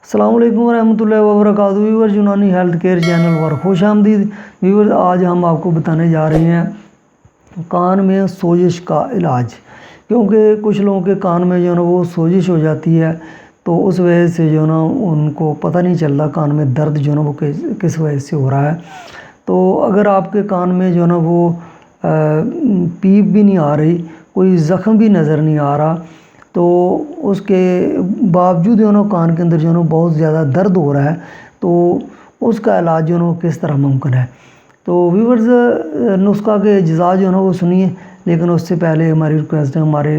السلام علیکم ورحمۃ اللہ وبرکاتہ۔ ویور یونانی ہیلتھ کیئر چینل پر خوش آمدید۔ ویور آج ہم آپ کو بتانے جا رہے ہیں کان میں سوزش کا علاج، کیونکہ کچھ لوگوں کے کان میں جو ہے نا وہ سوزش ہو جاتی ہے، تو اس وجہ سے جو ہے نا ان کو پتہ نہیں چلتا کان میں درد جو ہے نا وہ کس وجہ سے ہو رہا ہے۔ تو اگر آپ کے کان میں جو ہے نا وہ پیپ بھی نہیں آ رہی، کوئی زخم بھی نظر نہیں آ رہا، تو اس کے باوجود جو ہے نا کان کے اندر جو ہے نا بہت زیادہ درد ہو رہا ہے، تو اس کا علاج جو ہے نا کس طرح ممکن ہے۔ تو ویورز نسخہ کے اجزاء جو ہے نا وہ سنیے، لیکن اس سے پہلے ہماری ریکویسٹ ہے ہمارے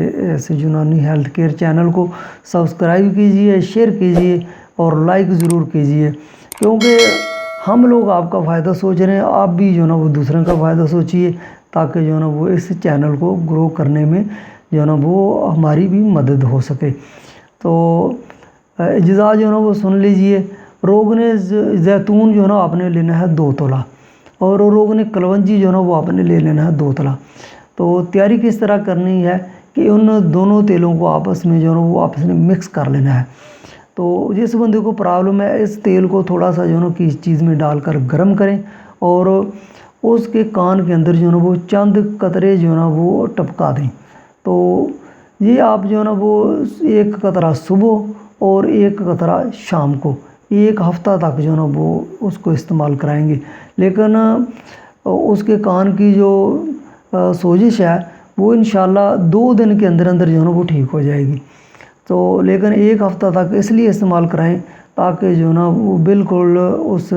یونانی ہیلتھ کیئر چینل کو سبسکرائب کیجئے، شیئر کیجئے اور لائک ضرور کیجئے، کیونکہ ہم لوگ آپ کا فائدہ سوچ رہے ہیں، آپ بھی جو ہے نا وہ دوسروں کا فائدہ سوچیے، تاکہ جو ہے نا وہ اس چینل کو گرو کرنے میں جو ہے نا وہ ہماری بھی مدد ہو سکے۔ تو اجزاء جو ہے نا وہ سن لیجئے۔ روغن زیتون جو ہے نا آپ نے لینا ہے 2 تولہ، اور روغن کلونجی جو ہے نا وہ آپ نے لے لینا ہے 2 تولہ۔ تو تیاری کس طرح کرنی ہے کہ ان دونوں تیلوں کو آپس میں جو ہے نا وہ آپس میں مکس کر لینا ہے۔ تو جس بندے کو پرابلم ہے، اس تیل کو تھوڑا سا جو ہے نا کسی چیز میں ڈال کر گرم کریں، اور اس کے کان کے اندر جو ہے نا وہ چند قطرے جو ہے نا وہ ٹپکا دیں۔ تو یہ آپ جو ہے نا وہ 1 قطرہ صبح اور 1 قطرہ شام کو 1 ہفتہ تک جو ہے نا وہ اس کو استعمال کرائیں گے، لیکن اس کے کان کی جو سوزش ہے وہ انشاءاللہ 2 دن کے اندر اندر جو ہے نا وہ ٹھیک ہو جائے گی۔ تو لیکن 1 ہفتہ تک اس لیے استعمال کرائیں تاکہ جو ہے نا وہ بالکل اس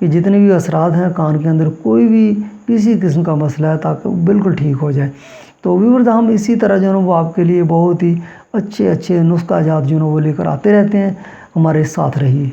کے جتنے بھی اثرات ہیں کان کے اندر، کوئی بھی کسی قسم کا مسئلہ ہے، تاکہ بالکل ٹھیک ہو جائے۔ تو ویورز ہم اسی طرح جو ہے نا وہ آپ کے لیے بہت ہی اچھے نسخہ جات جو ہے نا وہ لے کر آتے رہتے ہیں، ہمارے ساتھ رہیے۔